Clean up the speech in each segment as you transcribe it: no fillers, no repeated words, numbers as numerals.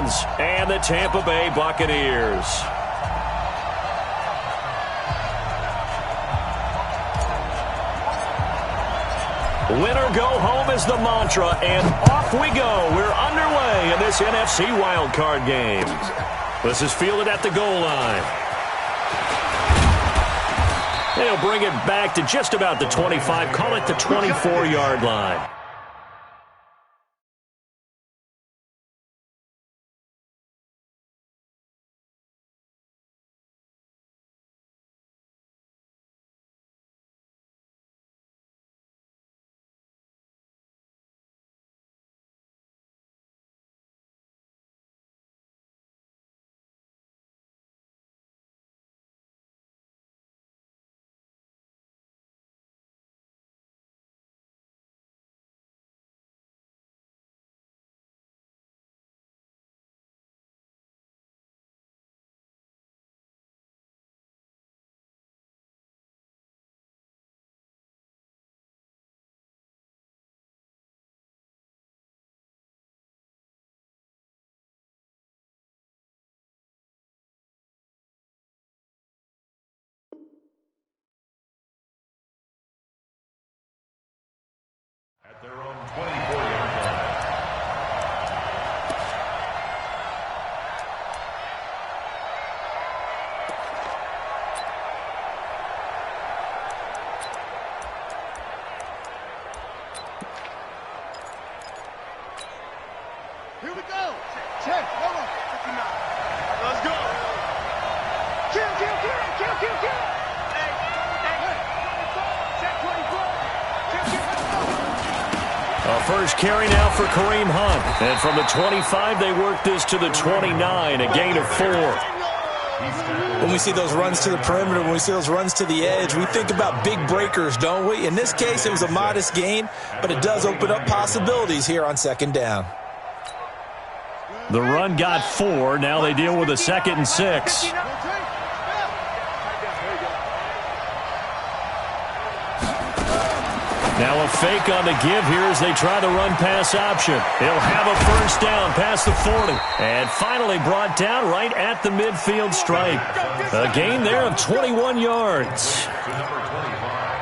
Lions and the Tampa Bay Buccaneers. Winner go home is the mantra, and off we go. We're underway in this NFC wildcard game. This is fielded at the goal line. They'll bring it back to just about the 25, call it the 24-yard line. At their own 24-yard line. Here we go. Check. Hold on. 59. Let's go. Kill. Hey. Check 24. A first carry now for Kareem Hunt. And from the 25, they work this to the 29, a gain of 4. When we see those runs to the perimeter, when we see those runs to the edge, we think about big breakers, don't we? In this case, it was a modest gain, but it does open up possibilities here on second down. The run got 4. Now they deal with a 2nd and 6. Now a fake on the give here as they try the run-pass option. He'll have a first down past the 40. And finally brought down right at the midfield stripe. A gain there of 21 yards.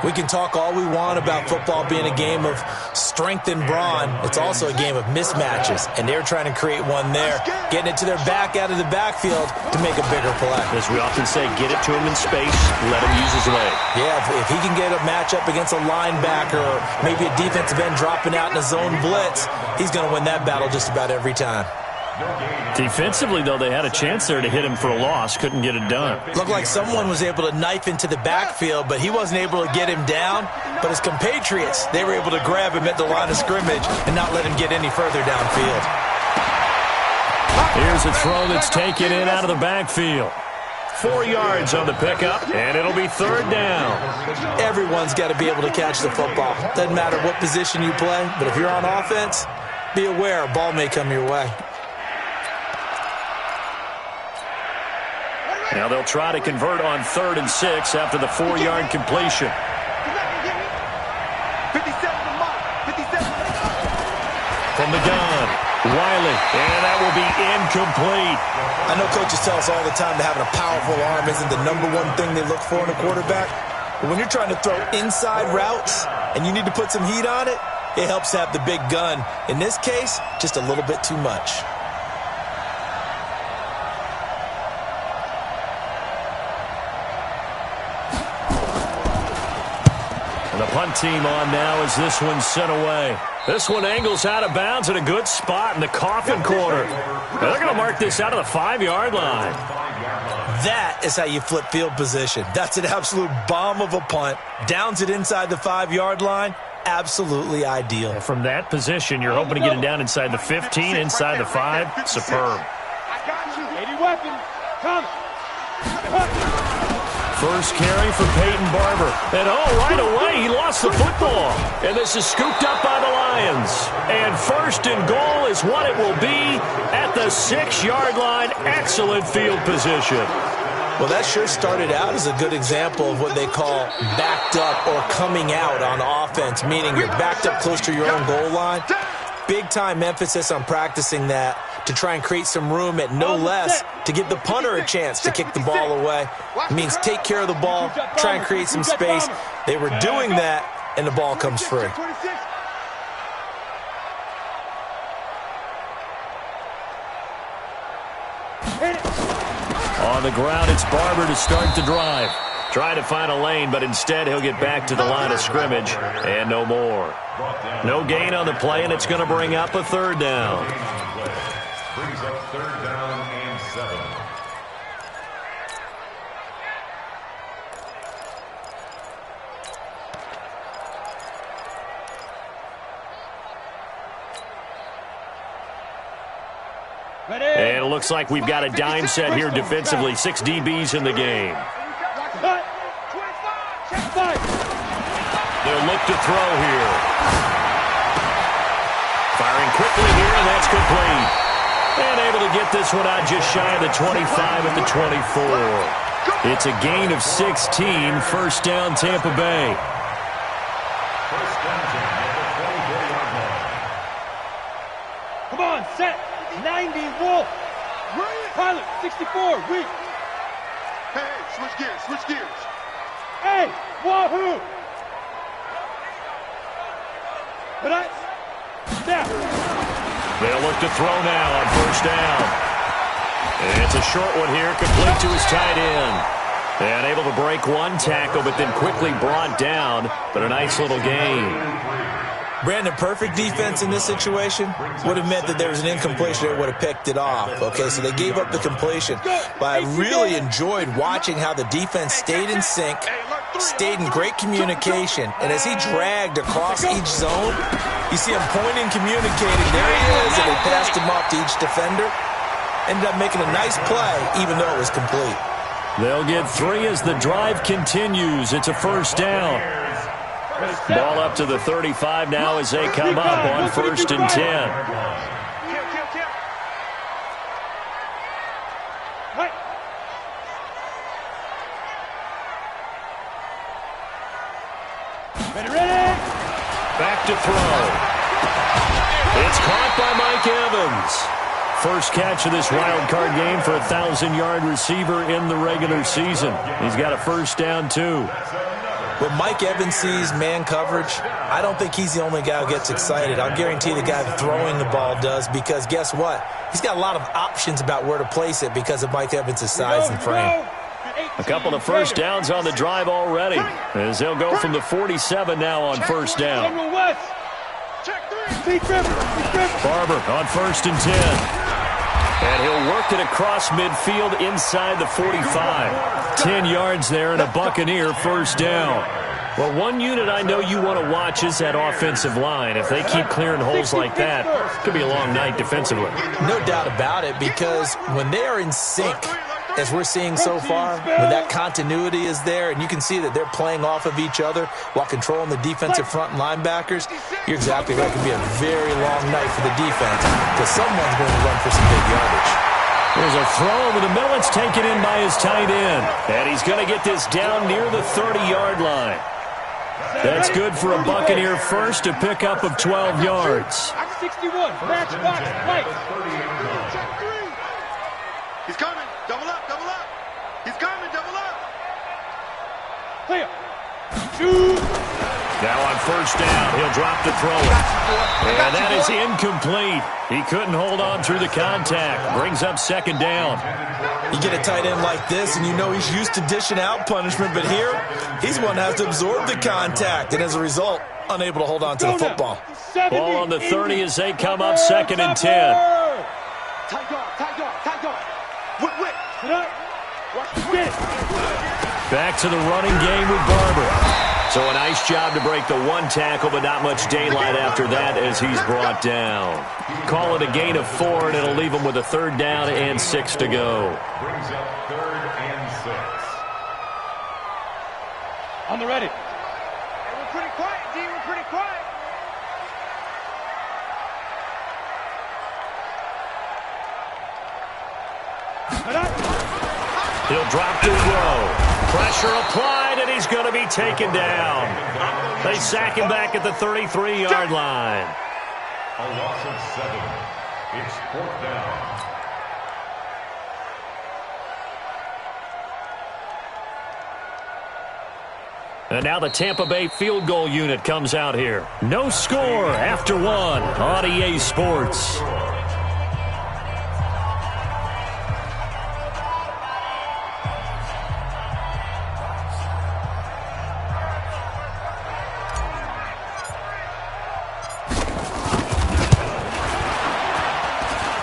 We can talk all we want about football being a game of strength and brawn. It's also a game of mismatches, and they're trying to create one there, getting it to their back out of the backfield to make a bigger play. As we often say, get it to him in space, let him use his leg. Yeah, if he can get a matchup against a linebacker or maybe a defensive end dropping out in a zone blitz, he's going to win that battle just about every time. Defensively, though, they had a chance there to hit him for a loss. Couldn't get it done. Looked like someone was able to knife into the backfield, but he wasn't able to get him down. But his compatriots, they were able to grab him at the line of scrimmage and not let him get any further downfield. Here's a throw that's taken in out of the backfield. 4 yards on the pickup, and it'll be 3rd down. Everyone's got to be able to catch the football. Doesn't matter what position you play, but if you're on offense, be aware a ball may come your way. Now they'll try to convert on 3rd and 6 after the 4-yard completion. 57 From the gun, Wiley, and that will be incomplete. I know coaches tell us all the time that having a powerful arm isn't the #1 thing they look for in a quarterback. But when you're trying to throw inside routes and you need to put some heat on it, it helps to have the big gun. In this case, just a little bit too much. And the punt team on now as this one's sent away. This one angles out of bounds at a good spot in the coffin corner. Now they're going to mark this out of the 5-yard line. That is how you flip field position. That's an absolute bomb of a punt. Downs it inside the 5-yard line. Absolutely ideal. And from that position, you're hoping to get it down inside the 15, inside the 5. Superb. I got you. 80 weapon. Come. First carry for Peyton Barber. And right away, he lost the football. And this is scooped up by the Lions. And 1st and goal is what it will be at the 6-yard line. Excellent field position. Well, that sure started out as a good example of what they call backed up or coming out on offense, meaning you're backed up close to your own goal line. Big-time emphasis on practicing that to try and create some room at no less to give the punter a chance to kick the ball away. It means take care of the ball, try and create some space. They were doing that, and the ball comes free. On the ground, it's Barber to start the drive. Trying to find a lane, but instead he'll get back to the line of scrimmage and no more. No gain on the play, and it's going to bring up a third down. Brings up third down and 7. And it looks like we've got a dime set here defensively. 6 DBs in the game. They'll look to throw here. Firing quickly here, and that's complete. And able to get this one out just shy of the 25 at the 24. It's a gain of 16. First down, Tampa Bay. First down, Tampa, 24-yard line. Come on, set. 90, Wolf. Pilot, 64, weak. Hey, switch gears, switch gears. Hey, wahoo. Snap. They'll look to throw now on first down. And it's a short one here, complete to his tight end. And able to break one tackle, but then quickly brought down. But a nice little gain. Brandon, perfect defense in this situation would have meant that there was an incompletion that would have picked it off. Okay, so they gave up the completion. But I really enjoyed watching how the defense stayed in sync, stayed in great communication. And as he dragged across each zone, you see him pointing, communicating. There he is, and they passed him off to each defender. Ended up making a nice play, even though it was complete. They'll get 3 as the drive continues. It's a first down. Ball up to the 35 now as they come up on first and 10. Ready. Back to throw. It's caught by Mike Evans. First catch of this wild card game for a 1,000-yard receiver in the regular season. He's got a first down, too. When Mike Evans sees man coverage, I don't think he's the only guy who gets excited. I'll guarantee the guy throwing the ball does, because guess what? He's got a lot of options about where to place it because of Mike Evans' size and frame. A couple of first downs on the drive already, as they'll go from the 47 now on first down. Barber on first and 10. And he'll work it across midfield inside the 45. 10 yards there and a Buccaneer first down. Well, one unit I know you want to watch is that offensive line. If they keep clearing holes like that, it could be a long night defensively. No doubt about it, because when they are in sync, as we're seeing so far, when that continuity is there and you can see that they're playing off of each other while controlling the defensive front and linebackers, you're exactly right. It can be a very long night for the defense because someone's going to run for some big yardage. There's a throw over the middle. It's taken in by his tight end. And he's going to get this down near the 30-yard line. That's good for a Buccaneer first, a pickup of 12 yards. 61, match box, right. He's coming. Double up, double up. He's coming, double up. Clear. Shoot. Now on first down, he'll drop to throw it. And that is incomplete. He couldn't hold on through the contact. Brings up second down. You get a tight end like this, and you know he's used to dishing out punishment, but here, he's one that has to absorb the contact, and as a result, unable to hold on to the football. Ball on the 30 as they come up second and 10. Tight guard. Wait. Back to the running game with Barber. So a nice job to break the one tackle, but not much daylight after that as he's brought down. Call it a gain of 4, and it'll leave him with a third down and 6 to go. Brings up third and 6. On the ready. Hey, we're pretty quiet, D. We're pretty quiet. He'll drop to throw. Pressure applied, and he's going to be taken down. They sack him back at the 33-yard line. A loss of 7. It's 4th down. And now the Tampa Bay field goal unit comes out here. No score after one on EA Sports.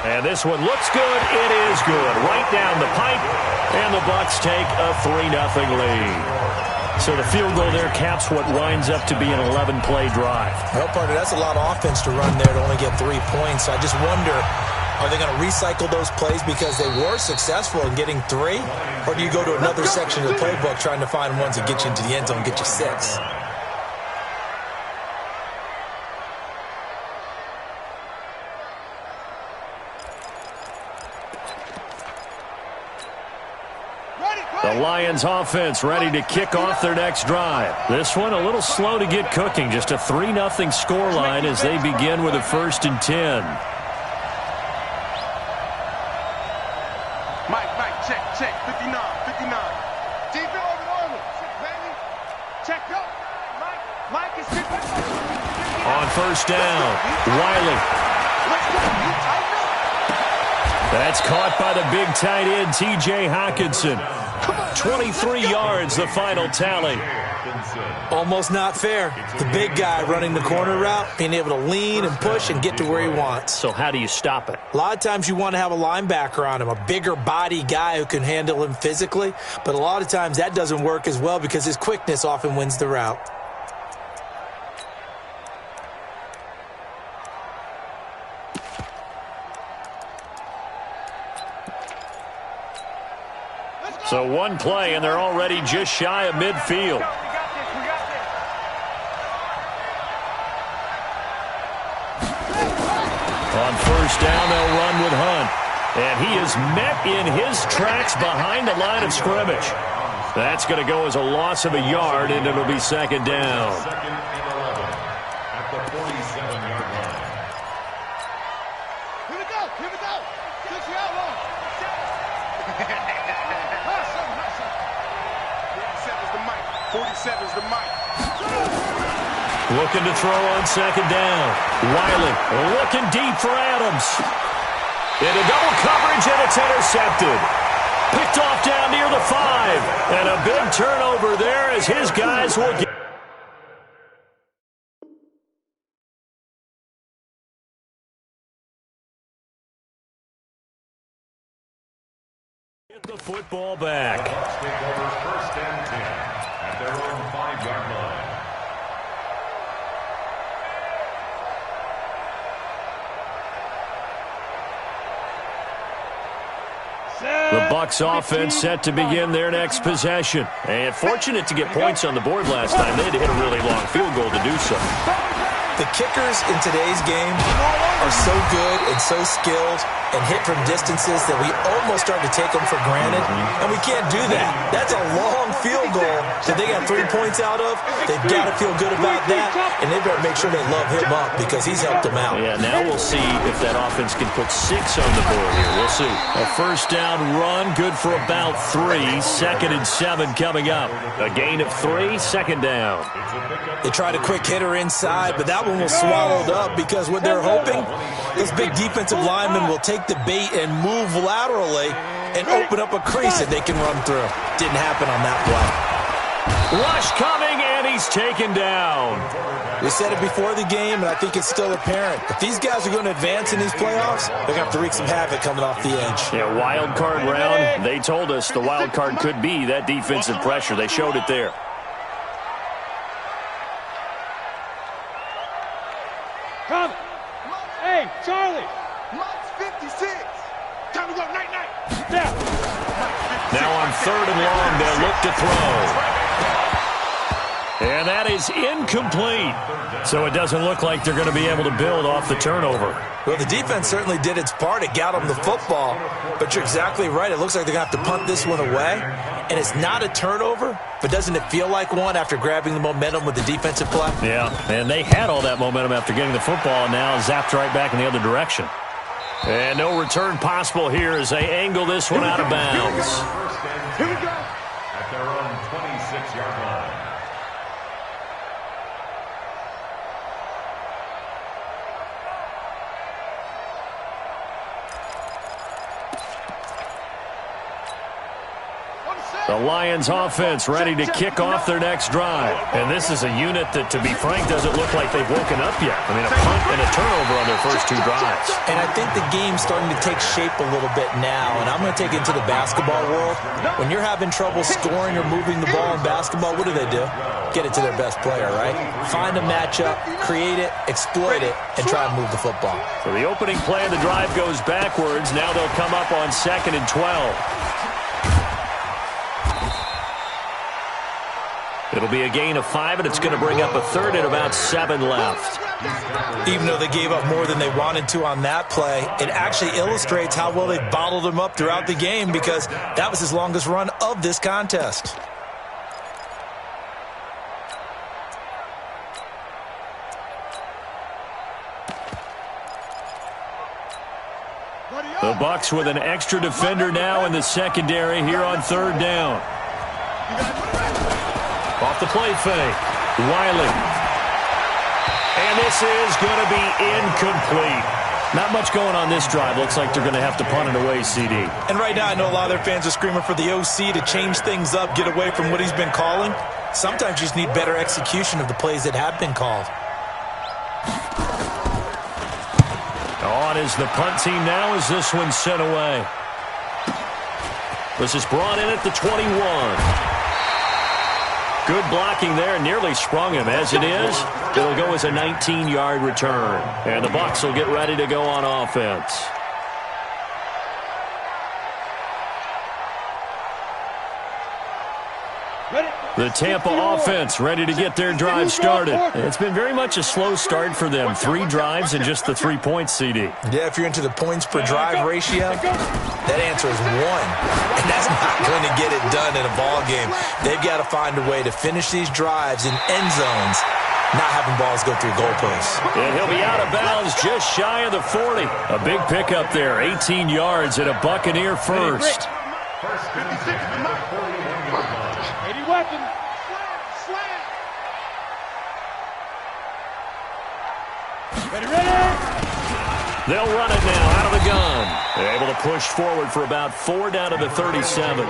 And this one looks good. It is good. Right down the pipe. And the Bucs take a 3-0 lead. So the field goal there caps what winds up to be an 11-play drive. Well, partner, that's a lot of offense to run there to only get 3 points. I just wonder, are they going to recycle those plays because they were successful in getting 3? Or do you go to another section of the playbook trying to find ones that get you into the end zone and get you 6? The Lions offense ready to kick off their next drive. This one a little slow to get cooking. Just a 3-0 scoreline as they begin with a 1st and 10. Mike, check. 59. Defense over. Baby. Check up. Mike is 50. On 1st down, Wiley. Let's go. You tighten up. That's caught by the big tight end, T.J. Hockenson. 23 yards, the final tally. Almost not fair. The big guy running the corner route, being able to lean and push and get to where he wants. So how do you stop it? A lot of times you want to have a linebacker on him, a bigger body guy who can handle him physically. But a lot of times that doesn't work as well because his quickness often wins the route. So one play, and they're already just shy of midfield. We got this. On 1st down, they'll run with Hunt. And he is met in his tracks behind the line of scrimmage. That's going to go as a loss of a yard, and it'll be 2nd down. 2nd and 11 at the 47-yard line. Here we go. Switch you out long. 47's the mic. Looking to throw on 2nd down. Wiley looking deep for Adams. Into double coverage, and it's intercepted. Picked off down near the 5. And a big turnover there as his guys will get the football back. Bucs take over 1st and 10 at their own 5-yard line. The Bucs offense set to begin their next possession. And fortunate to get points on the board last time. They had to hit a really long field goal to do so. The kickers in today's game are so good and so skilled and hit from distances that we almost start to take them for granted, and we can't do that. That's a long field goal that they got 3 points out of. They've got to feel good about that, and they better make sure they love him up because he's helped them out. Yeah, now we'll see if that offense can put 6 on the board here. We'll see. A 1st down run, good for about 3. 2nd and 7 coming up. A gain of 3, 2nd down. They tried a quick hitter inside, but that one was swallowed up because what they're hoping, those big defensive linemen will take the bait and move laterally and open up a crease that they can run through. Didn't happen on that play. Rush coming, and he's taken down. We said it before the game, and I think it's still apparent. If these guys are going to advance in these playoffs, they're going to have to wreak some havoc coming off the edge. Yeah, wild card round. They told us the wild card could be that defensive pressure. They showed it there. Come. Hey, Charlie. Mike's 56. Time to go, night. Down. Now on 3rd and long, they'll look to throw. And that is incomplete. So it doesn't look like they're going to be able to build off the turnover. Well, the defense certainly did its part. It got them the football. But you're exactly right. It looks like they're going to have to punt this one away. And it's not a turnover, but doesn't it feel like one after grabbing the momentum with the defensive play? Yeah, and they had all that momentum after getting the football, and now zapped right back in the other direction. And no return possible here as they angle this one out of bounds. Here we go. At their own 26-yard line. The Lions offense ready to kick off their next drive. And this is a unit that, to be frank, doesn't look like they've woken up yet. I mean, a punt and a turnover on their first two drives. And I think the game's starting to take shape a little bit now. And I'm going to take it into the basketball world. When you're having trouble scoring or moving the ball in basketball, what do? Get it to their best player, right? Find a matchup, create it, exploit it, and try and move the football. So the opening play of the drive goes backwards. Now they'll come up on 2nd and 12. It'll be a gain of 5, and it's going to bring up a third and about 7 left. Even though they gave up more than they wanted to on that play, it actually illustrates how well they bottled them up throughout the game because that was his longest run of this contest. The Bucs with an extra defender now in the secondary here on 3rd down. Off the play fake, Wiley. And this is going to be incomplete. Not much going on this drive. Looks like they're going to have to punt it away, CD. And right now I know a lot of their fans are screaming for the OC to change things up, get away from what he's been calling. Sometimes you just need better execution of the plays that have been called. On is the punt team now as this one's sent away. This is brought in at the 21. Good blocking there, nearly sprung him. As it is, it'll go as a 19-yard return. And the Bucs will get ready to go on offense. The Tampa offense ready to get their drive started. It's been very much a slow start for them. 3 drives and just the 3 points, CD. Yeah, if you're into the points per drive ratio, that answer is 1. And that's not going to get it done in a ball game. They've got to find a way to finish these drives in end zones, not having balls go through goalposts. And he'll be out of bounds just shy of the 40. A big pickup there, 18 yards and a Buccaneer first. First 56 to the 41-yard line. 80 weapon. Slam. Ready, ready. They'll run it now out of the gun. They're able to push forward for about 4 down to the 37.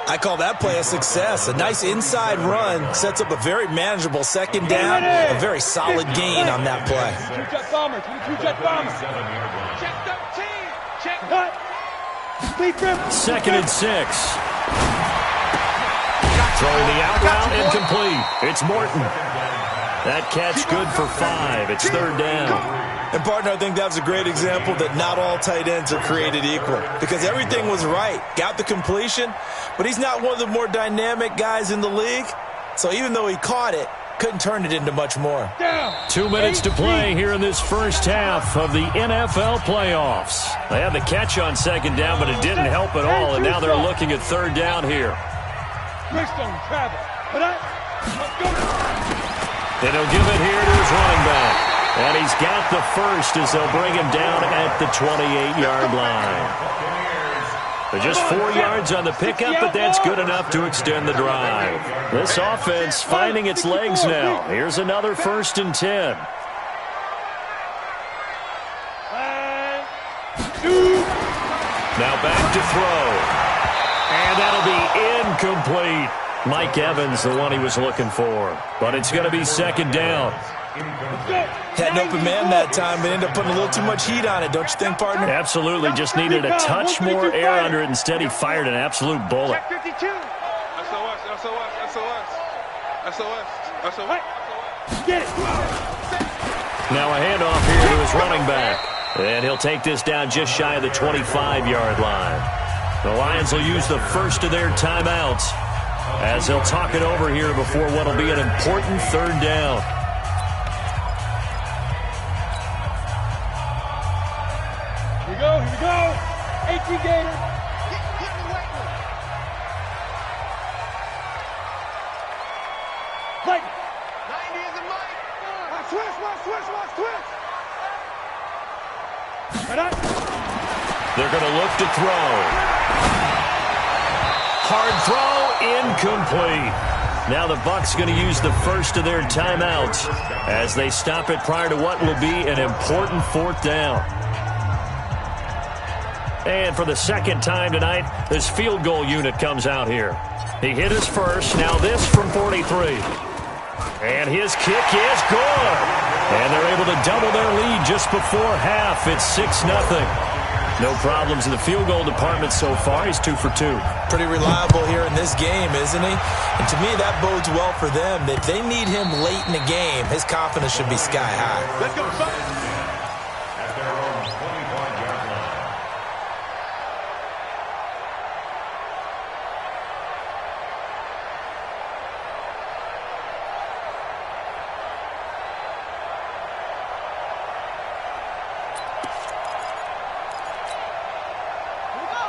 I call that play a success. A nice inside run sets up a very manageable 2nd down. A very solid gain on that play. 22-jet bomber, 22-jet bomber. Check 13. Check. Cut. Complete grip. 2nd and 6. Throwing the out route incomplete. It's Morton. That catch good for 5. It's 3rd down. And, partner, I think that was a great example that not all tight ends are created equal because everything was right. Got the completion, but he's not one of the more dynamic guys in the league. So even though he caught it, couldn't turn it into much more. 2 minutes to play here in this first half of the NFL playoffs. They had the catch on 2nd down, but it didn't help at all, and now they're looking at 3rd down here. Griston, travel. Let's go. And he'll give it here to his running back. And he's got the first as they'll bring him down at the 28-yard line. They're just 4 yards on the pickup, but that's good enough to extend the drive. This offense finding its legs now. Here's another 1st and 10. Now back to throw. And that'll be incomplete. Mike Evans, the one he was looking for. But it's going to be 2nd down. Had an open man that time, but ended up putting a little too much heat on it, don't you think, partner? Absolutely. Just needed a touch more air under it. Instead, he fired an absolute bullet. Check 52. SOS. Get it. Now a handoff here to his running back. And he'll take this down just shy of the 25-yard line. The Lions will use the first of their timeouts as they'll talk it over here before what will be an important 3rd down. Here we go. 18 Gator. Hit the wet one. Mike. 90 is the mic. Watch twist. They're going to look to throw. Hard throw, incomplete. Now the Bucs going to use the first of their timeouts as they stop it prior to what will be an important fourth down. And for the second time tonight, this field goal unit comes out here. He hit his first, now this from 43. And his kick is good. And they're able to double their lead just before half. It's 6-0. No problems in the field goal department so far. He's 2 for 2. Pretty reliable here in this game, isn't he? And to me, that bodes well for them. If they need him late in the game, his confidence should be sky high. Let's go, son. At their own 25-yard line.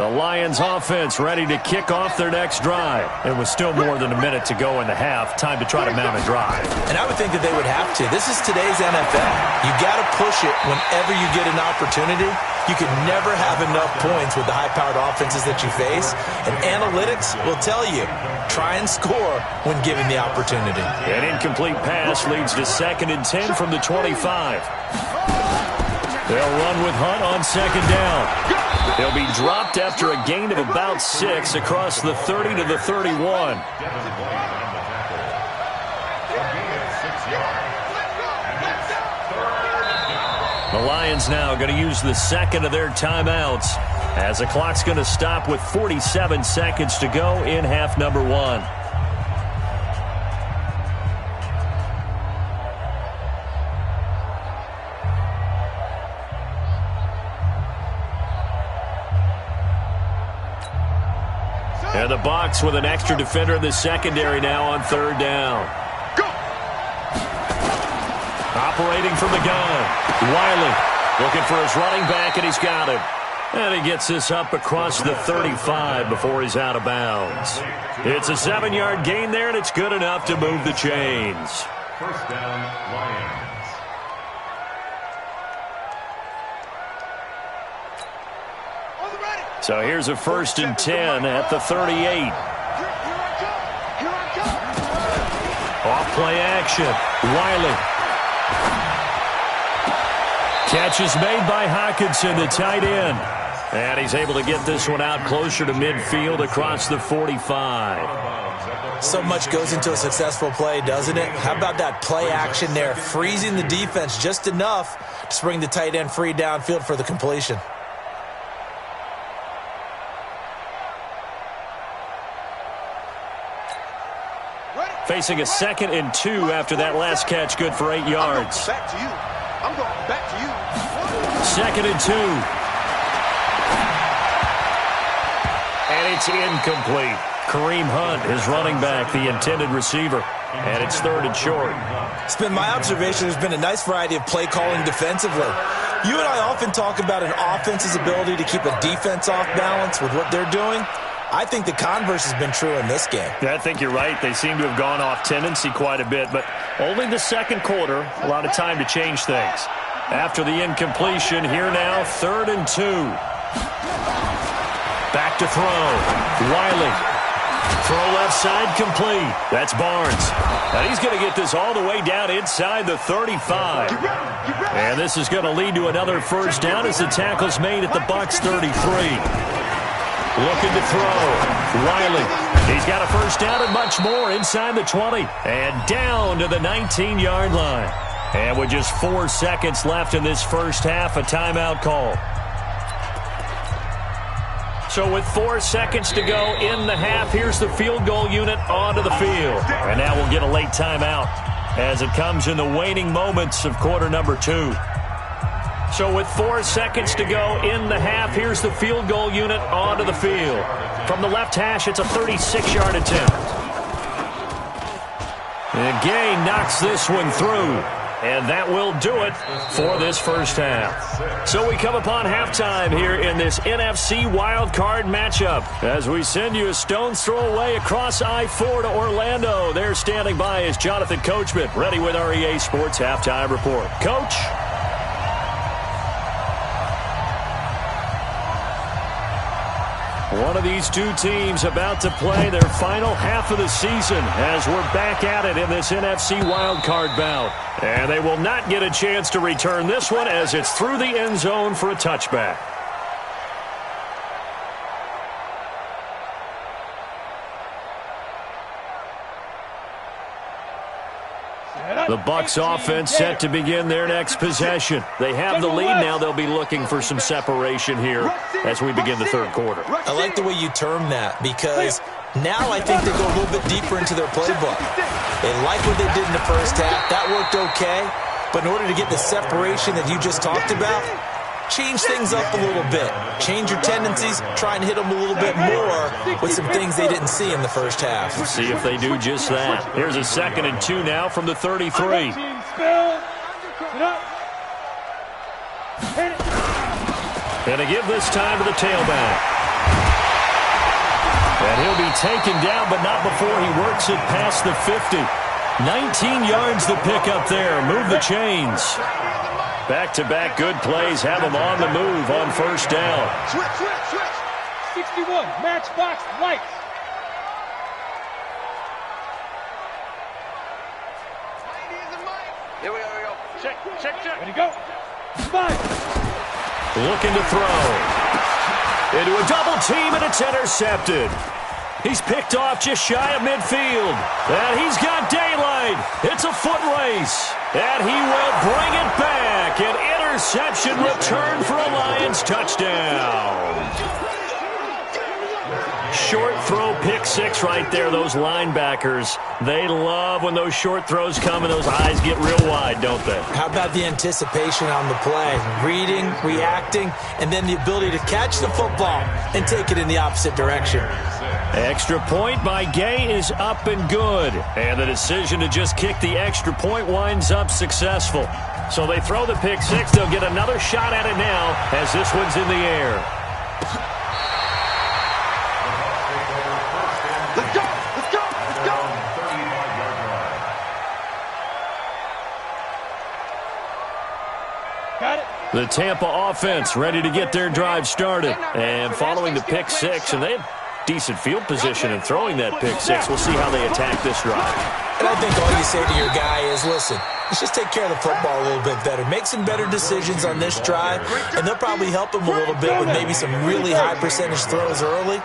The Lions offense ready to kick off their next drive. It was still more than a minute to go in the half. Time to try to mount a drive. And I would think that they would have to. This is today's NFL. You got to push it whenever you get an opportunity. You can never have enough points with the high-powered offenses that you face. And analytics will tell you, try and score when given the opportunity. An incomplete pass leads to 2nd and 10 from the 25. They'll run with Hunt on 2nd down. He'll be dropped after a gain of about 6 across the 30 to the 31. The Lions now going to use the second of their timeouts as the clock's going to stop with 47 seconds to go in half number 1. And the Bucs with an extra defender in the secondary now on 3rd down. Go. Operating from the gun. Wiley looking for his running back, and he's got him. And he gets this up across the 35 before he's out of bounds. It's a 7-yard gain there, and it's good enough to move the chains. First down, Lions. So here's a 1st and 10 at the 38. Off play action. Wiley. Catch is made by Hockenson, the tight end. And he's able to get this one out closer to midfield across the 45. So much goes into a successful play, doesn't it? How about that play action there? Freezing the defense just enough to bring the tight end free downfield for the completion. Facing a 2nd and 2 after that last catch, good for 8 yards. Back to you. I'm going back to you. 2nd and 2. And it's incomplete. Kareem Hunt, his running back, the intended receiver. And it's 3rd and short. It's been my observation there's been a nice variety of play calling defensively. You and I often talk about an offense's ability to keep a defense off balance with what they're doing. I think the converse has been true in this game. Yeah, I think you're right. They seem to have gone off tendency quite a bit, but only the 2nd quarter, a lot of time to change things. After the incompletion, here now, 3rd and 2. Back to throw. Wiley. Throw left side complete. That's Barnes. And he's going to get this all the way down inside the 35. And this is going to lead to another 1st down as the tackle's made at the Bucs 33. Looking to throw. Wiley. He's got a 1st down and much more inside the 20. And down to the 19-yard line. And with just 4 seconds left in this first half, a timeout call. So with 4 seconds to go in the half, here's the field goal unit onto the field. And now we'll get a late timeout as it comes in the waning moments of quarter number 2. So with 4 seconds to go in the half, here's the field goal unit onto the field. From the left hash, it's a 36-yard attempt. And Gay knocks this one through. And that will do it for this first half. So we come upon halftime here in this NFC wildcard matchup as we send you a stone's throw away across I-4 to Orlando. There standing by is Jonathan Coachman, ready with our EA Sports Halftime Report. Coach? One of these two teams about to play their final half of the season as we're back at it in this NFC wildcard bout. And they will not get a chance to return this one as it's through the end zone for a touchback. The Bucs offense set to begin their next possession. They have the lead now. They'll be looking for some separation here as we begin the third quarter. I like the way you term that because now I think they go a little bit deeper into their playbook. They like what they did in the first half. That worked okay. But in order to get the separation that you just talked about, change things up a little bit. Change your tendencies. Try and hit them a little bit more with some things they didn't see in the first half. See if they do just that. Here's a 2nd and 2 now from the 33. And to give this time to the tailback. And he'll be taken down, but not before he works it past the 50. 19 yards to pick up there. Move the chains. Back-to-back good plays have them on the move on first down. Switch. 61, matchbox lights. Here we go. Check. Ready, go. 5. Looking to throw. Into a double team, and it's intercepted. He's picked off just shy of midfield. And he's got daylight. It's a foot race. And he will bring it back. An interception return for a Lions touchdown. Short throw, pick six right there. Those linebackers, they love when those short throws come and those eyes get real wide, don't they? How about the anticipation on the play? Reading, reacting, and then the ability to catch the football and take it in the opposite direction. Extra point by Gay is up and good. And the decision to just kick the extra point winds up successful. So they throw the pick six. They'll get another shot at it now as this one's in the air. Let's go. Got it. The Tampa offense ready to get their drive started. And following the pick six, and they had decent field position and throwing that pick six. We'll see how they attack this drive. And I think all you say to your guy is, listen, let's just take care of the football a little bit better. Make some better decisions on this drive, and they'll probably help him a little bit with maybe some really high percentage throws early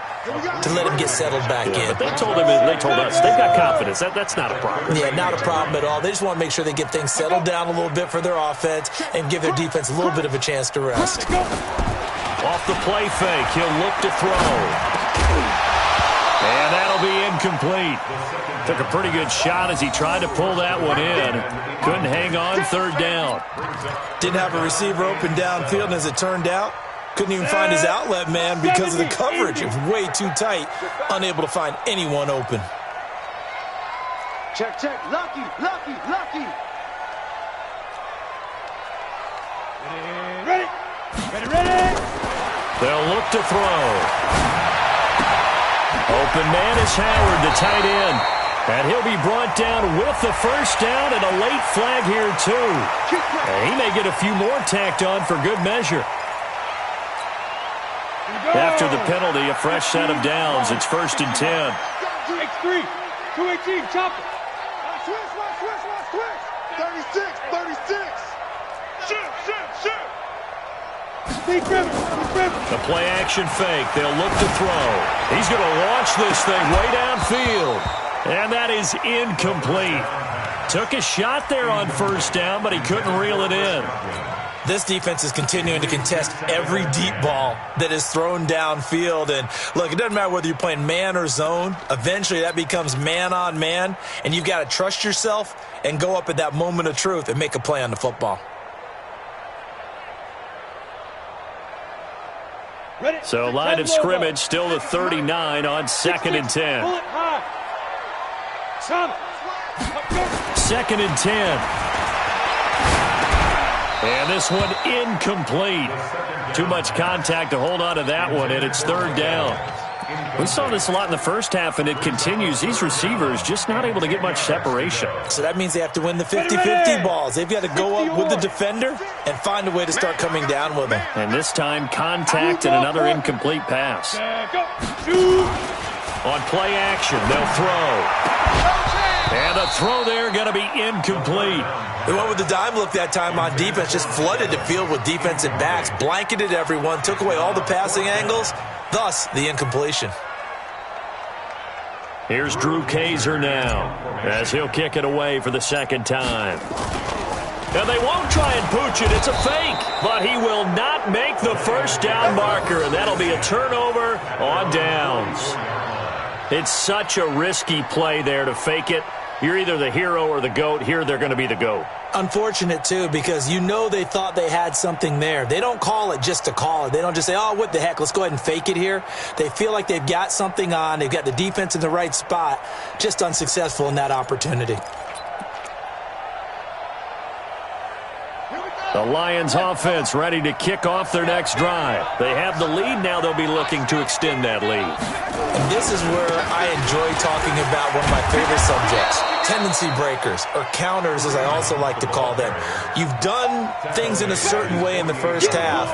to let him get settled back in. But they told us they've got confidence. That's not a problem. Yeah, not a problem at all. They just want to make sure they get things settled down a little bit for their offense and give their defense a little bit of a chance to rest. Off the play fake, he'll look to throw. And that'll be incomplete. Took a pretty good shot as he tried to pull that one in. Couldn't hang on third down. Didn't have a receiver open downfield, and as it turned out, couldn't even find his outlet man because of the coverage. It was way too tight, unable to find anyone open. Check. Lucky. Ready. They'll look to throw. Open man is Howard, the tight end. And he'll be brought down with the first down and a late flag here, too. And he may get a few more tacked on for good measure. After the penalty, a fresh set of downs. It's 1st and 10. X3, 218, chop it. Switch. 36. Shoot. Speed driven. The play action fake. They'll look to throw. He's going to launch this thing way downfield. And that is incomplete. Took a shot there on first down, but he couldn't reel it in. This defense is continuing to contest every deep ball that is thrown downfield. And look, it doesn't matter whether you're playing man or zone. Eventually that becomes man on man. And you've got to trust yourself and go up at that moment of truth and make a play on the football. Ready. So line of scrimmage still the 39 on 2nd and 10. Pull it high. Chop it. 2nd and 10. And this one incomplete. Too much contact to hold on to that one, and it's third down. We saw this a lot in the first half, and it continues. These receivers just not able to get much separation. So that means they have to win the 50-50 balls. They've got to go up with the defender and find a way to start coming down with them. And this time, contact and another incomplete pass. On play action, they'll throw. And the throw there going to be incomplete. They went with the dime look that time on defense, just flooded the field with defensive backs, blanketed everyone, took away all the passing angles, thus the incompletion. Here's Drew Kaiser now, as he'll kick it away for the second time. And they won't try and pooch it. It's a fake, but he will not make the first down marker, and that'll be a turnover on downs. It's such a risky play there to fake it. You're either the hero or the GOAT. Here, they're going to be the GOAT. Unfortunate, too, because you know they thought they had something there. They don't call it just to call it. They don't just say, oh, what the heck, let's go ahead and fake it here. They feel like they've got something on. They've got the defense in the right spot. Just unsuccessful in that opportunity. The Lions offense ready to kick off their next drive. They have the lead. Now they'll be looking to extend that lead. And this is where I enjoy talking about one of my favorite subjects, tendency breakers, or counters as I also like to call them. You've done things in a certain way in the first half,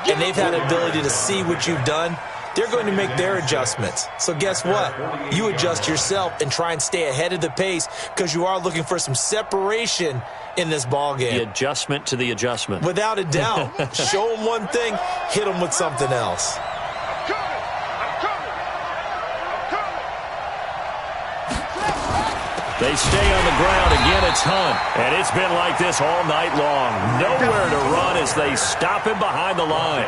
and they've had an ability to see what you've done. They're going to make their adjustments. So guess what? You adjust yourself and try and stay ahead of the pace because you are looking for some separation in this ball game. The adjustment to the adjustment. Without a doubt. Show them one thing, hit them with something else. They stay on the ground. Again, it's Hunt. And it's been like this all night long. Nowhere to run as they stop him behind the line.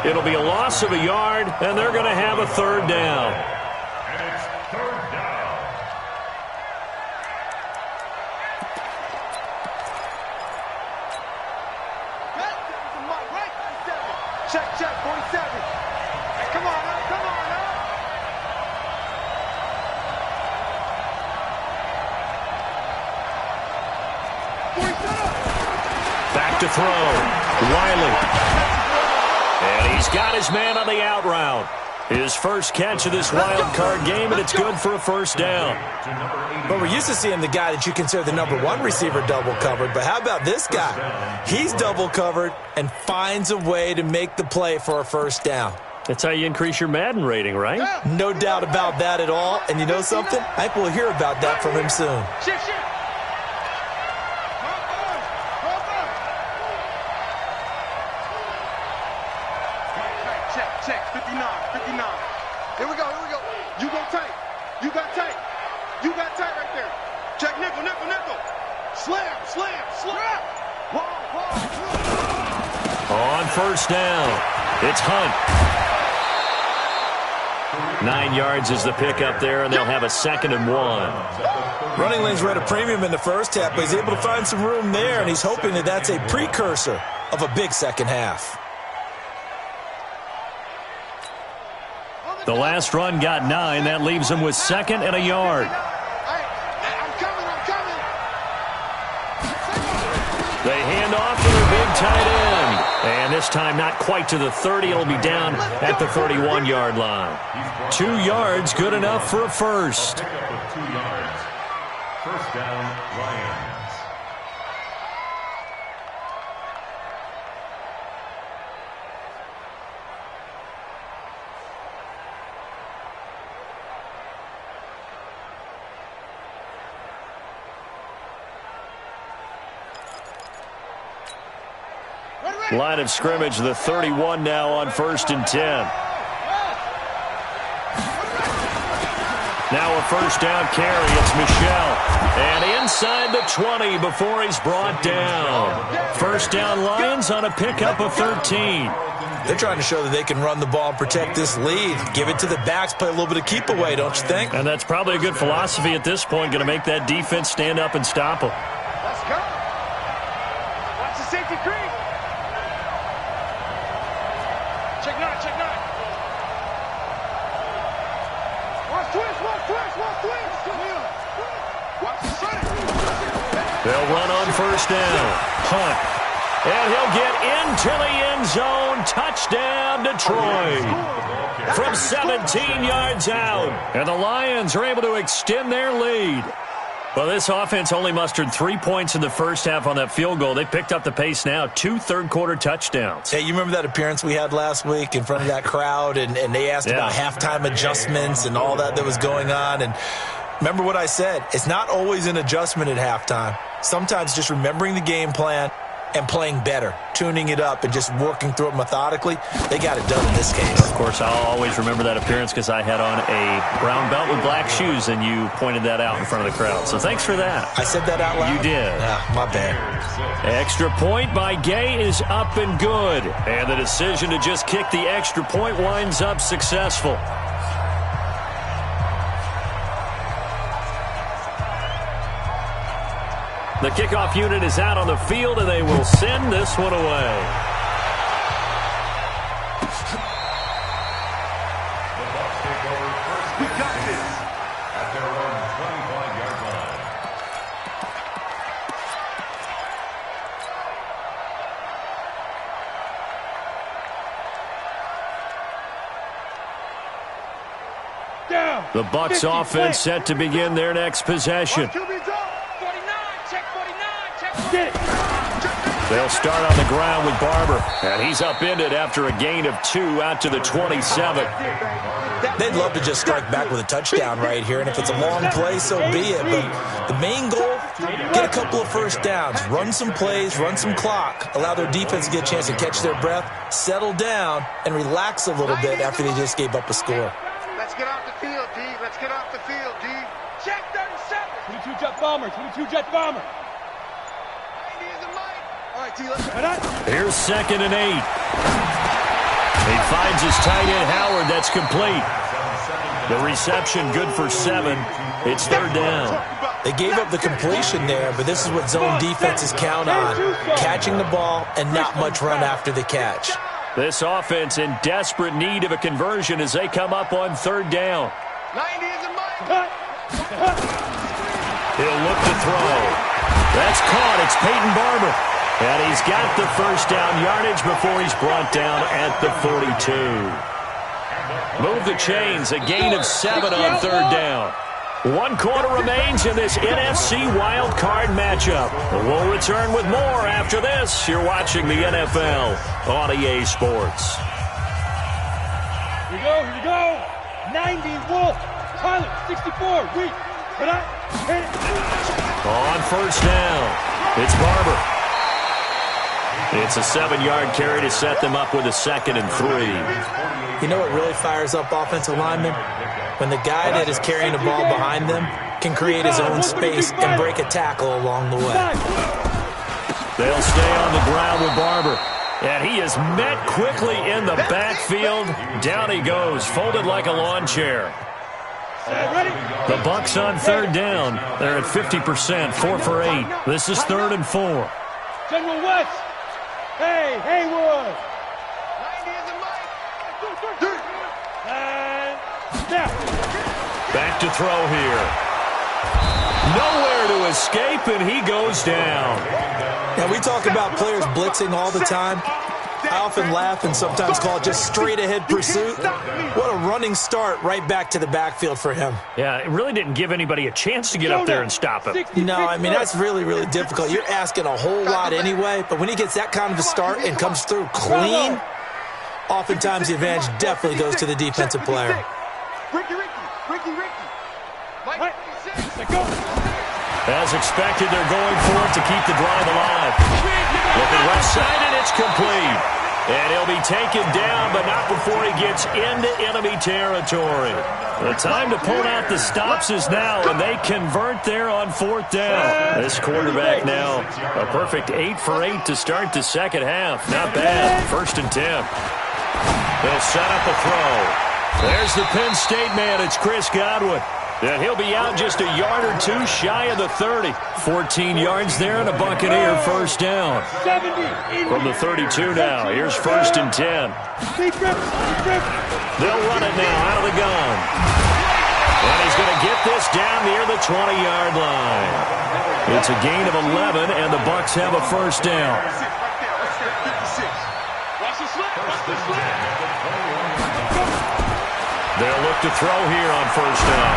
It'll be a loss of a yard, and they're going to have a third down. And it's third down. Check, 47. Hey, come on now, come on now. Back to throw. Wiley. And he's got his man on the out route. His first catch of this wild card game, and it's good for a first down. But we're used to seeing the guy that you consider the number one receiver double covered. But how about this guy? He's double covered and finds a way to make the play for a first down. That's how you increase your Madden rating, right? No doubt about that at all. And you know something? I think we'll hear about that from him soon. Shit. Check, 59. Here we go. You go tight. You got tight right there. Check, nickel. Slam. On first down, it's Hunt. 9 yards is the pickup there, and they'll have a 2nd and 1. Running lanes were at a premium in the first half, but he's able to find some room there, and he's hoping that that's a precursor of a big second half. The last run got 9. That leaves him with 2nd and a yard. I'm coming. They hand off to their big tight end. And this time not quite to the 30. It'll be down at the 31-yard line. 2 yards, good enough for a first. Pick up with 2 yards. First down, Lions. Line of scrimmage, the 31 now on 1st and 10. Now a first down carry. It's Michel. And inside the 20 before he's brought down. First down Lions on a pickup of 13. They're trying to show that they can run the ball and protect this lead. Give it to the backs, play a little bit of keep away, don't you think? And that's probably a good philosophy at this point. Going to make that defense stand up and stop them. Let's go. Watch the safety creep. Check 9. Watch twist. They'll run on first down. Hunt. And he'll get into the end zone. Touchdown, Detroit. From 17 yards out. And the Lions are able to extend their lead. Well, this offense only mustered 3 points in the first half on that field goal. They picked up the pace now. 2 third-quarter touchdowns. Hey, you remember that appearance we had last week in front of that crowd, and they asked about halftime adjustments and all that was going on. And remember what I said. It's not always an adjustment at halftime. Sometimes just remembering the game plan and playing better, tuning it up and just working through it methodically. They got it done in this case. Of course, I'll always remember that appearance because I had on a brown belt with black shoes, and you pointed that out in front of the crowd. So thanks for that. I said that out loud? You did. My bad. Extra point by Gay is up and good. And the decision to just kick the extra point winds up successful. The kickoff unit is out on the field, and they will send this one away. The Bucs take over first. We got this at their own 25-yard line. Down. The Bucs 50, offense set to begin their next possession. Get it. They'll start on the ground with Barber, and he's upended after a gain of 2 out to the 27. They'd love to just strike back with a touchdown right here, and if it's a long play, so be it. But the main goal, get a couple of first downs, run some plays, run some clock, allow their defense to get a chance to catch their breath, settle down, and relax a little bit after they just gave up a score. Let's get off the field, D. Let's get off the field, D. Check 37. 22 Jet Bomber. 22 Jet Bomber. All right, D, let's Here's 2nd and 8. He finds his tight end, Howard. That's complete. The reception good for 7. It's 3rd down. They gave up the completion there, but this is what zone defenses count on, catching the ball and not much run after the catch. This offense in desperate need of a conversion as they come up on 3rd down. 90 is a mile. He'll look to throw. That's caught. It's Peyton Barber. And he's got the first down yardage before he's brought down at the 42. Move the chains. A gain of 7 on 3rd down. 1 quarter remains in this NFC wild card matchup. We'll return with more after this. You're watching the NFL on EA Sports. Here we go. 90 Wolf. Tyler, 64. Reed. On 1st down, it's Barber. It's a 7-yard carry to set them up with a 2nd and 3. You know what really fires up offensive linemen? When the guy that is carrying the ball behind them can create his own space and break a tackle along the way. They'll stay on the ground with Barber. And he is met quickly in the backfield. Down he goes, folded like a lawn chair. The Bucs on 3rd down. They're at 50%, 4 for 8. This is 3rd and 4. General West. Hey, Haywood. 90 is a mile. And snap. Back to throw here. Nowhere to escape, and he goes down. Now, we talk about players blitzing all the time. I often laugh and sometimes call it just straight-ahead pursuit. What a running start right back to the backfield for him. Yeah, it really didn't give anybody a chance to get up there and stop him. No, I mean, that's really, really difficult. You're asking a whole lot anyway, but when he gets that kind of a start and comes through clean, oftentimes the advantage definitely goes to the defensive player. Ricky. Mike, As expected, they're going for it to keep the drive alive. Looking left side, and it's complete. And he'll be taken down, but not before he gets into enemy territory. The time to pull out the stops is now, and they convert there on 4th down. This quarterback now, a perfect 8 for 8 to start the 2nd half. Not bad. 1st and 10. They'll set up a throw. There's the Penn State man. It's Chris Godwin. And he'll be out just a yard or 2 shy of the 30. 14 yards there and a Buccaneer first down. 70. From the 32 now. Here's 1st and 10. They'll run it now out of the gun. And he's going to get this down near the 20-yard line. It's a gain of 11, and the Bucs have a first down. They'll look to throw here on first down.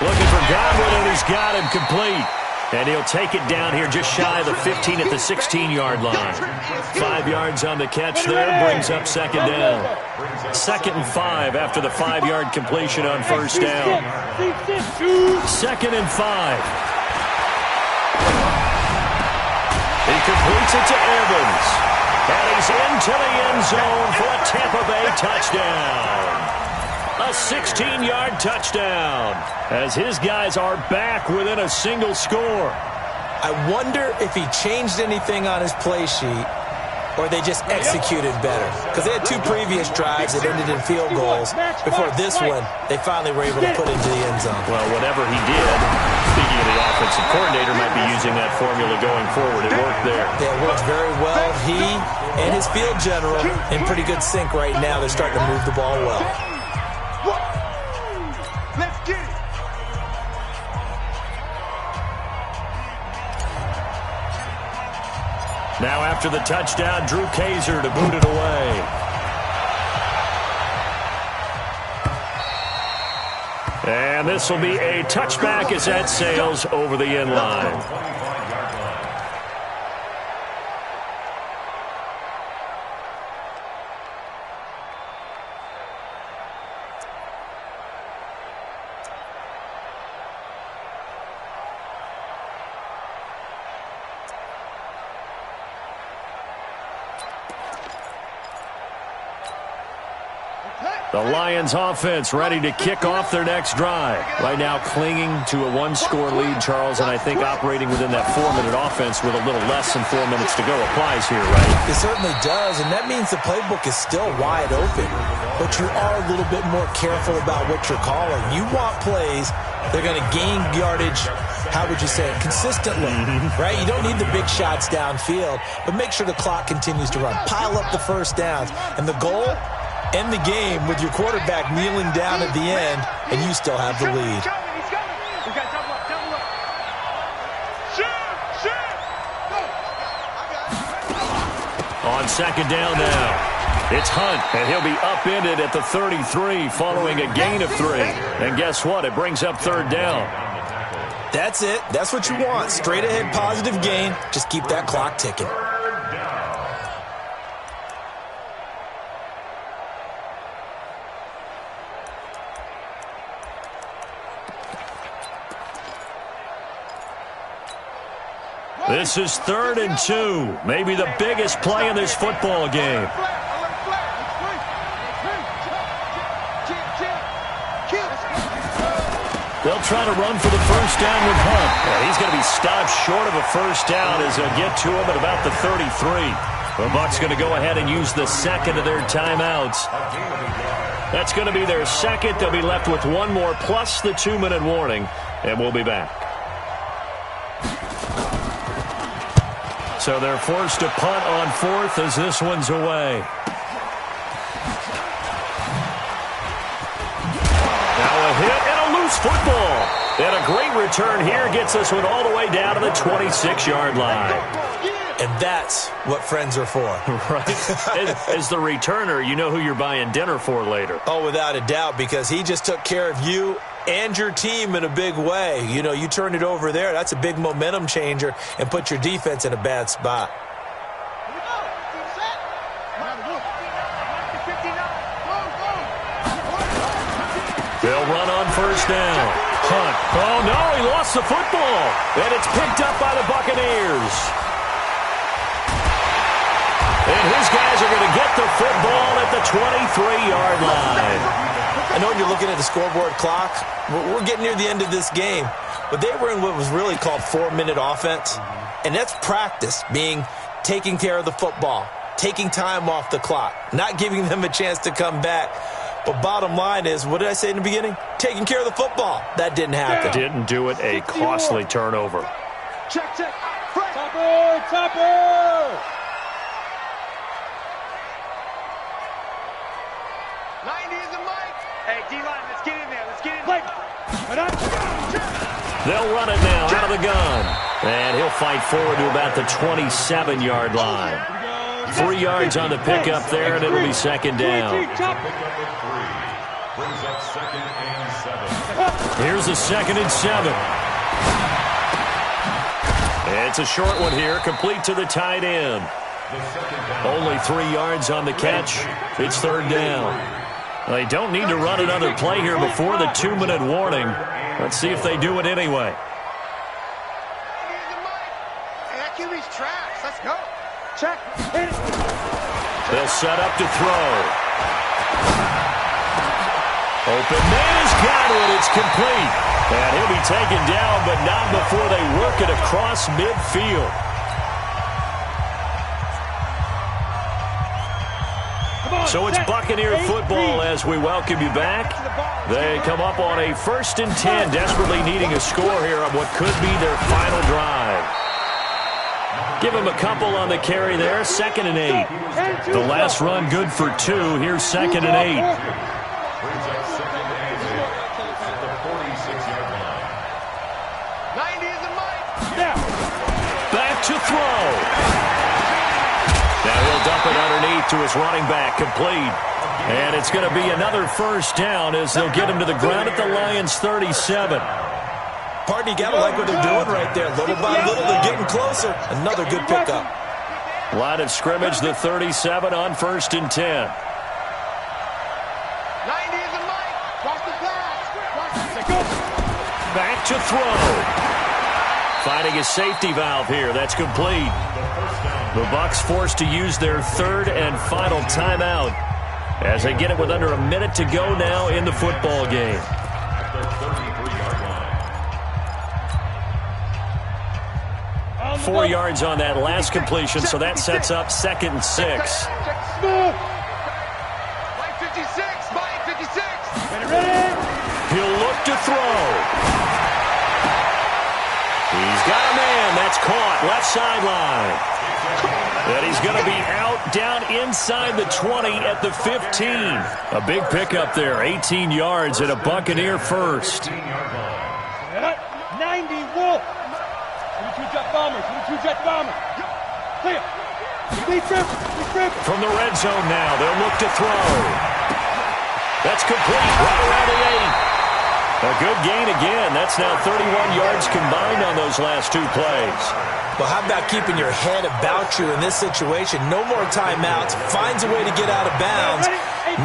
Looking for Godwin, and he's got him complete. And he'll take it down here just shy of the 15 at the 16-yard line. 5 yards on the catch there, brings up second down. 2nd and 5 after the 5-yard completion on first down. 2nd and 5. He completes it to Evans. And he's into the end zone for a Tampa Bay touchdown. A 16-yard touchdown as his guys are back within a single score. I wonder if he changed anything on his play sheet or they just executed better. Because they had 2 previous drives that ended in field goals. Before this one, they finally were able to put into the end zone. Well, whatever he did, speaking of the offensive coordinator, might be using that formula going forward. It worked there. Yeah, it worked very well. He and his field general in pretty good sync right now. They're starting to move the ball well. Let's get it. Now after the touchdown, Drew Kaiser to boot it away. And this will be a touchback as that sails over the end line. The Lions offense ready to kick off their next drive. Right now clinging to a 1-score lead, Charles, and I think operating within that 4-minute offense with a little less than 4 minutes to go applies here, right? It certainly does, and that means the playbook is still wide open. But you are a little bit more careful about what you're calling. You want plays they're going to gain yardage, how would you say it, consistently, right? You don't need the big shots downfield, but make sure the clock continues to run. Pile up the first downs, and the goal, end the game with your quarterback kneeling down at the end, and you still have the lead. On second down now. It's Hunt, and he'll be upended at the 33 following a gain of 3. And guess what? It brings up third down. That's it. That's what you want. Straight ahead positive gain. Just keep that clock ticking. This is 3rd and 2. Maybe the biggest play in this football game. They'll try to run for the first down with Hunt. Yeah, he's going to be stopped short of a first down as they'll get to him at about the 33. The Bucs going to go ahead and use the second of their timeouts. That's going to be their second. They'll be left with one more plus the 2-minute warning, and we'll be back. So they're forced to punt on 4th as this one's away. Now a hit and a loose football. And a great return here gets this one all the way down to the 26-yard line. And that's what friends are for. Right. As the returner, you know who you're buying dinner for later. Oh, without a doubt, because he just took care of you and your team in a big way. You know, you turned it over there. That's a big momentum changer and put your defense in a bad spot. They'll run on first down. Hunt. Oh, no, he lost the football. And it's picked up by the Buccaneers. And his guys are going to get the football at the 23-yard line. I know when you're looking at the scoreboard clock, we're getting near the end of this game. But they were in what was really called 4-minute offense. And that's practice, being taking care of the football, taking time off the clock, not giving them a chance to come back. But bottom line is, what did I say in the beginning? Taking care of the football. That didn't happen. Didn't do it. A costly turnover. Check. Topper! 90 is the mic. Hey, D-line, let's get in there. Let's get in Mike. They'll run it now out of the gun. And he'll fight forward to about the 27-yard line. 3 yards on the pickup there, and it'll be second down. Brings up 2nd and 7. Here's a 2nd and 7. It's a short one here, complete to the tight end. Only 3 yards on the catch. It's 3rd down. They don't need to run another play here before the 2-minute warning. Let's see if they do it anyway. Let's go. Check. They'll set up to throw. Open man has got it. It's complete. And he'll be taken down, but not before they work it across midfield. So it's Buccaneer football as we welcome you back. They come up on a 1st and 10, desperately needing a score here on what could be their final drive. Give him a couple on the carry there, 2nd and 8. The last run good for 2. Here's 2nd and 8. Brings up 2nd and 8 at the 46-yard line. 90 is the mic. Back to throw. Now he'll dump it underneath to his running back, complete. And it's going to be another 1st down as they'll get him to the ground at the Lions' 37. Pardon, you gotta like what they're doing right there. Little by little, they're getting closer. Another good pickup. Line of scrimmage, the 37 on 1st and 10. 90 is the mic. Watch the pass. Back to throw. Finding a safety valve here. That's complete. The Bucs forced to use their 3rd and final timeout as they get it with under a minute to go now in the football game. At the 33-yard line. 4 yards on that last completion, so that sets up 2nd and 6. Mike 56. Mike 56. Ready? He'll look to throw. He's got a man. That's caught. Left sideline. And he's going to be out down inside the 20 at the 15. A big pickup there. 18 yards and a Buccaneer 1st. 90 Wolf. 22 jet bomber. 22 jet bomber. Clear. From the red zone now, they'll look to throw. That's complete. Right around the 8. A good gain again. That's now 31 yards combined on those last 2 plays. Well, how about keeping your head about you in this situation? No more timeouts. Finds a way to get out of bounds.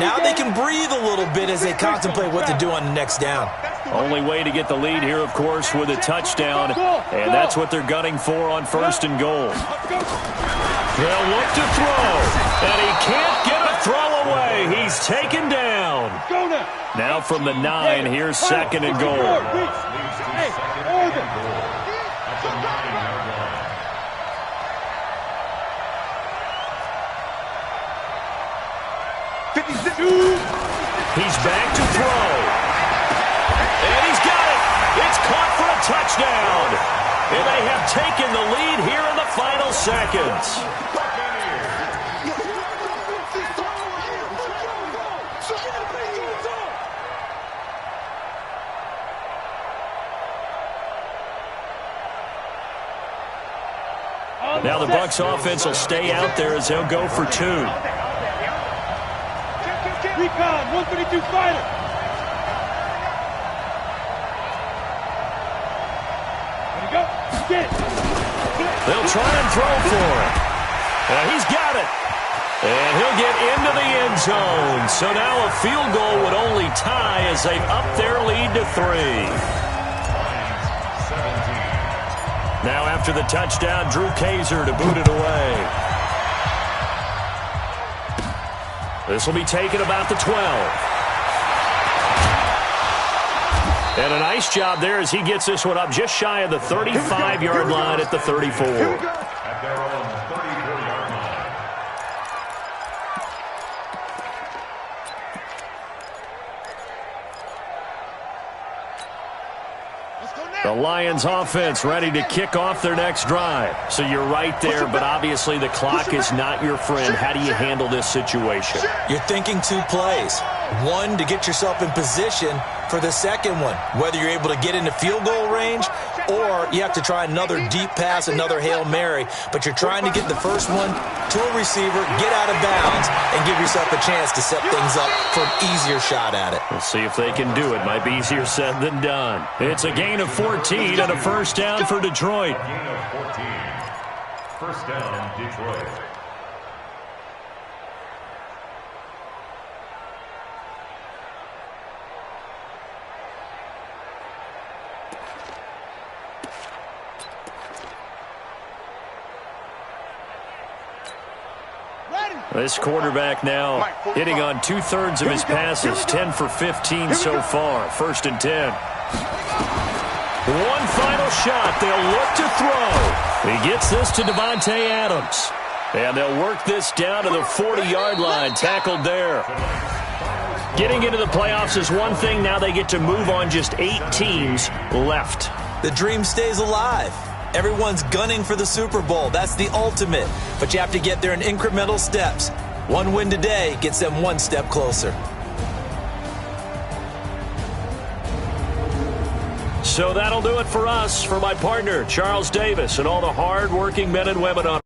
Now they can breathe a little bit as they contemplate what to do on the next down. Only way to get the lead here, of course, with a touchdown. And that's what they're gunning for on 1st and goal. They'll look to throw. And he can't get a throw away. He's taken down. Now from the 9, here's 2nd and goal. Hey, Oregon. At the 9-yard line. He's back to throw. And he's got it. It's caught for a touchdown. And they have taken the lead here in the final seconds. Now the Bucs offense will stay out there as they'll go for 2. Recon, 132 fighter. There you go. Get it. They'll try and throw for it. He's got it. And he'll get into the end zone. So now a field goal would only tie as they've upped their lead to 3. Now after the touchdown, Drew Kaiser to boot it away. This will be taken about the 12. And a nice job there as he gets this one up just shy of the 35-yard line at the 34. At their own 34-yard line. The Lions offense ready to kick off their next drive. So you're right there, but obviously the clock is not your friend. How do you handle this situation? You're thinking 2 plays. One, to get yourself in position for the second one. Whether you're able to get into field goal range or you have to try another deep pass, another Hail Mary, but you're trying to get the first one to a receiver, get out of bounds, and give yourself a chance to set things up for an easier shot at it. We'll see if they can do it. Might be easier said than done. It's a gain of 14 and a first down for Detroit. A gain of 14. First down, Detroit. This quarterback now hitting on 2/3 of his passes, 10 for 15 so far. First and 10. One final shot. They'll look to throw. He gets this to Devontae Adams. And they'll work this down to the 40-yard line. Tackled there. Getting into the playoffs is one thing. Now they get to move on just 8 teams left. The dream stays alive. Everyone's gunning for the Super Bowl. That's the ultimate. But you have to get there in incremental steps. One win today gets them one step closer. So that'll do it for us. For my partner, Charles Davis, and all the hard-working men and women on